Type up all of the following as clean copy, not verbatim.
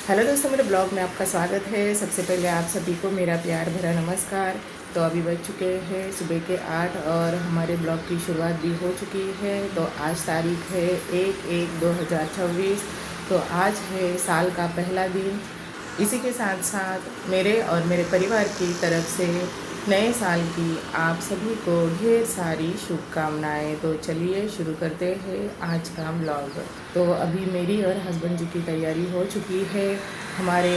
Hello दोस्तों, मेरे blog में आपका स्वागत है। सबसे पहले आप सभी को मेरा प्यार भरा नमस्कार। तो अभी बज चुके हैं सुबह के 8 और हमारे ब्लॉग की शुरुआत भी हो चुकी है। तो आज तारीख है 1/1/2026। तो आज है साल का पहला दिन। इसी के साथ साथ मेरे और मेरे परिवार की तरफ से नए साल की आप सभी को ढेर सारी शुभकामनाएं। तो चलिए शुरू करते हैं आज का व्लॉग। तो अभी मेरी और हस्बैंड जी की तैयारी हो चुकी है हमारे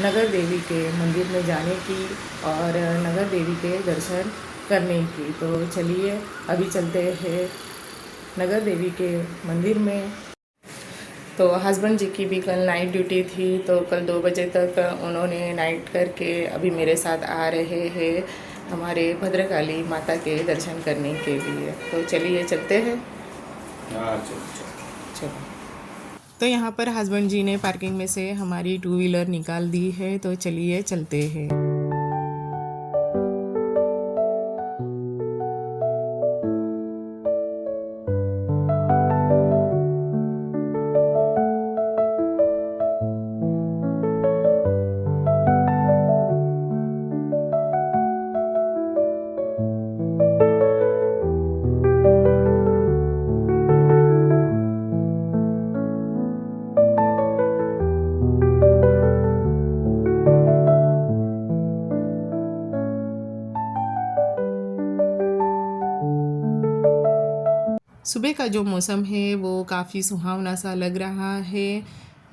नगर देवी के मंदिर में जाने की और नगर देवी के दर्शन करने की। तो चलिए अभी चलते हैं नगर देवी के मंदिर में। तो हस्बैंड जी की भी कल नाइट ड्यूटी थी, तो कल 2 बजे तक उन्होंने नाइट करके अभी मेरे साथ आ रहे हैं हमारे भद्रकाली माता के दर्शन करने के लिए। तो चलिए चलते हैं। हाँ चलो। चलो। तो यहाँ पर हस्बैंड जी ने पार्किंग में से हमारी 2 व्हीलर निकाल दी है। तो चलिए चलते हैं। सुबह का जो मौसम है वो काफ़ी सुहावना सा लग रहा है।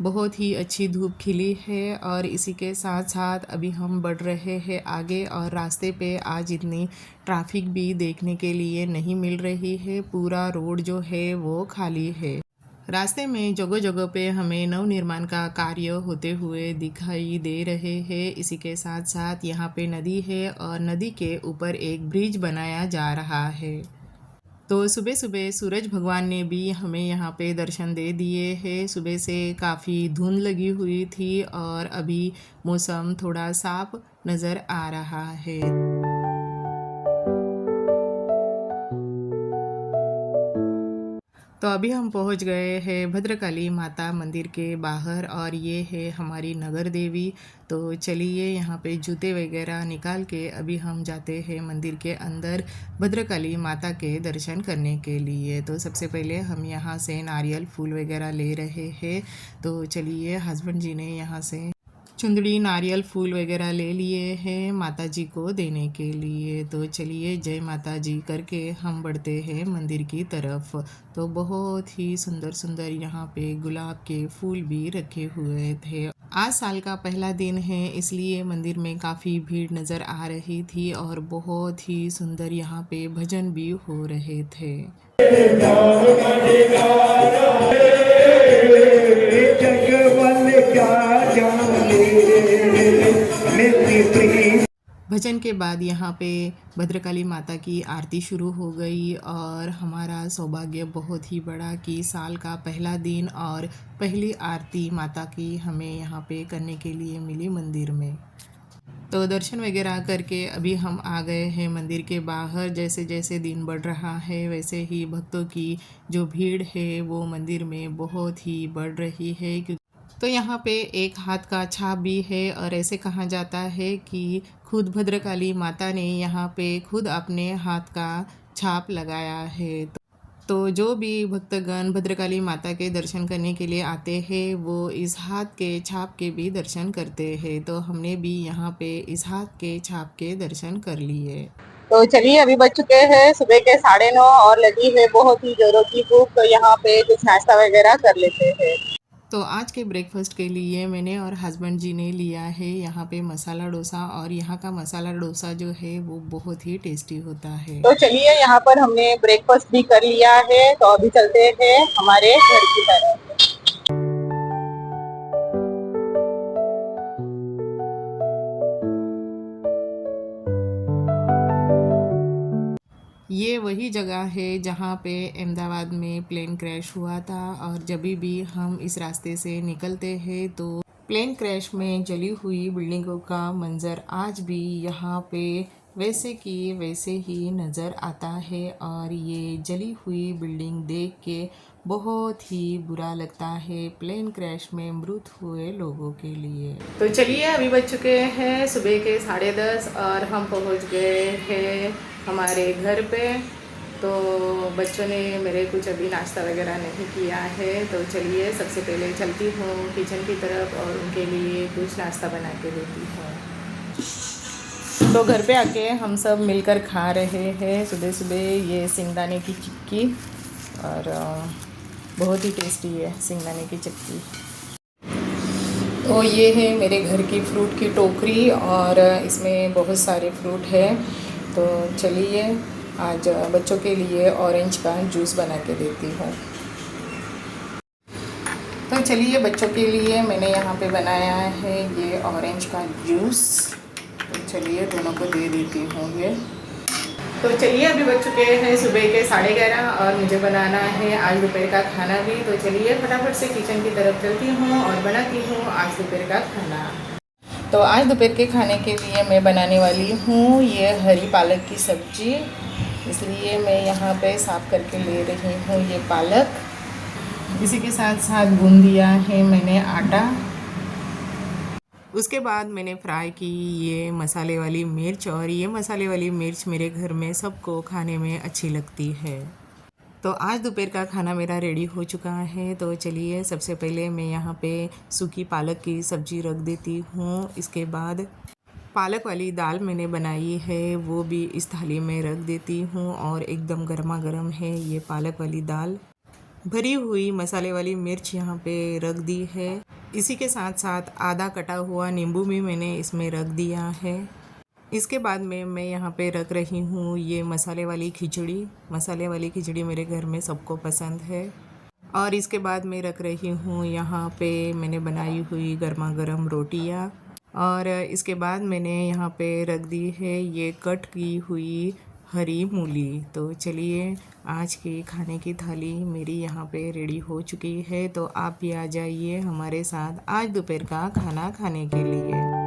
बहुत ही अच्छी धूप खिली है और इसी के साथ साथ अभी हम बढ़ रहे हैं आगे और रास्ते पे आज इतनी ट्रैफिक भी देखने के लिए नहीं मिल रही है। पूरा रोड जो है वो खाली है। रास्ते में जगह जगह पे हमें नवनिर्माण का कार्य होते हुए दिखाई दे रहे हैं। इसी के साथ साथ यहाँ पे नदी है और नदी के ऊपर एक ब्रिज बनाया जा रहा है। तो सुबह सुबह सूरज भगवान ने भी हमें यहाँ पे दर्शन दे दिए हैं। सुबह से काफ़ी धुंध लगी हुई थी और अभी मौसम थोड़ा साफ नज़र आ रहा है। तो अभी हम पहुंच गए हैं भद्रकाली माता मंदिर के बाहर और ये है हमारी नगर देवी। तो चलिए यहाँ पे जूते वगैरह निकाल के अभी हम जाते हैं मंदिर के अंदर भद्रकाली माता के दर्शन करने के लिए। तो सबसे पहले हम यहाँ से नारियल फूल वगैरह ले रहे हैं। तो चलिए हस्बैंड जी ने यहाँ से चुंदड़ी नारियल फूल वगैरह ले लिए हैं माता जी को देने के लिए। तो चलिए जय माता जी करके हम बढ़ते हैं मंदिर की तरफ। तो बहुत ही सुंदर सुंदर यहाँ पे गुलाब के फूल भी रखे हुए थे। आज साल का पहला दिन है इसलिए मंदिर में काफ़ी भीड़ नज़र आ रही थी और बहुत ही सुंदर यहाँ पे भजन भी हो रहे थे। भजन के बाद यहाँ पे भद्रकाली माता की आरती शुरू हो गई और हमारा सौभाग्य बहुत ही बड़ा कि साल का पहला दिन और पहली आरती माता की हमें यहाँ पे करने के लिए मिली मंदिर में। तो दर्शन वगैरह करके अभी हम आ गए हैं मंदिर के बाहर। जैसे जैसे दिन बढ़ रहा है वैसे ही भक्तों की जो भीड़ है वो मंदिर में बहुत ही बढ़ रही है। तो यहाँ पे एक हाथ का छाप भी है और ऐसे कहा जाता है कि खुद भद्रकाली माता ने यहाँ पे खुद अपने हाथ का छाप लगाया है। तो जो भी भक्तगण भद्रकाली माता के दर्शन करने के लिए आते हैं वो इस हाथ के छाप के भी दर्शन करते हैं। तो हमने भी यहाँ पे इस हाथ के छाप के दर्शन कर लिए। तो चलिए अभी बज चुके हैं सुबह के 9:30 और लगी है बहुत ही जोरों की भूख। तो यहाँ पे कुछ नाश्ता वगैरह कर लेते हैं। तो आज के ब्रेकफास्ट के लिए मैंने और हस्बैंड जी ने लिया है यहाँ पे मसाला डोसा और यहाँ का मसाला डोसा जो है वो बहुत ही टेस्टी होता है। तो चलिए यहाँ पर हमने ब्रेकफास्ट भी कर लिया है। तो अभी चलते हैं हमारे घर की तरफ। ये वही जगह है जहाँ पे अहमदाबाद में प्लेन क्रैश हुआ था और जब भी हम इस रास्ते से निकलते हैं तो प्लेन क्रैश में जली हुई बिल्डिंगों का मंज़र आज भी यहाँ पे वैसे की वैसे ही नज़र आता है। और ये जली हुई बिल्डिंग देख के बहुत ही बुरा लगता है प्लेन क्रैश में मृत हुए लोगों के लिए। तो चलिए अभी बज चुके हैं सुबह के 10:30 और हम पहुंच गए हैं हमारे घर पे। तो बच्चों ने मेरे कुछ अभी नाश्ता वगैरह नहीं किया है, तो चलिए सबसे पहले चलती हूँ किचन की तरफ और उनके लिए कुछ नाश्ता बना के देती हूँ। तो घर पे आके हम सब मिलकर खा रहे हैं सुबह सुबह ये सिंगदाने की चिक्की, और बहुत ही टेस्टी है सिंगदाने की चिक्की। तो ये है मेरे घर की फ्रूट की टोकरी और इसमें बहुत सारे फ्रूट है। तो चलिए आज बच्चों के लिए ऑरेंज का जूस बना के देती हूँ। तो चलिए बच्चों के लिए मैंने यहाँ पे बनाया है ये ऑरेंज का जूस। तो चलिए दोनों को दे देती हूँ ये। तो चलिए अभी बज चुके हैं सुबह के 11:30 और मुझे बनाना है आज दोपहर का खाना भी। तो चलिए फटाफट से किचन की तरफ चलती हूँ और बनाती हूँ आज दोपहर का खाना। तो आज दोपहर के खाने के लिए मैं बनाने वाली हूँ ये हरी पालक की सब्ज़ी। इसलिए मैं यहाँ पे साफ़ करके ले रही हूँ ये पालक। इसी के साथ साथ गूंद दिया है मैंने आटा। उसके बाद मैंने फ्राई की ये मसाले वाली मिर्च, और ये मसाले वाली मिर्च मेरे घर में सबको खाने में अच्छी लगती है। तो आज दोपहर का खाना मेरा रेडी हो चुका है। तो चलिए सबसे पहले मैं यहाँ पे सूखी पालक की सब्ज़ी रख देती हूँ। इसके बाद पालक वाली दाल मैंने बनाई है वो भी इस थाली में रख देती हूँ, और एकदम गर्मा गर्म है ये पालक वाली दाल। भरी हुई मसाले वाली मिर्च यहाँ पे रख दी है। इसी के साथ साथ आधा कटा हुआ नींबू भी मैंने इसमें रख दिया है। इसके बाद में मैं यहाँ पे रख रही हूँ ये मसाले वाली खिचड़ी। मसाले वाली खिचड़ी मेरे घर में सबको पसंद है। और इसके बाद मैं रख रही हूँ यहाँ पे मैंने बनाई हुई गर्मा गर्म रोटियाँ। और इसके बाद मैंने यहाँ पे रख दी है ये कट की हुई हरी मूली। तो चलिए आज के खाने की थाली मेरी यहाँ पे रेडी हो चुकी है। तो आप भी आ जाइए हमारे साथ आज दोपहर का खाना खाने के लिए।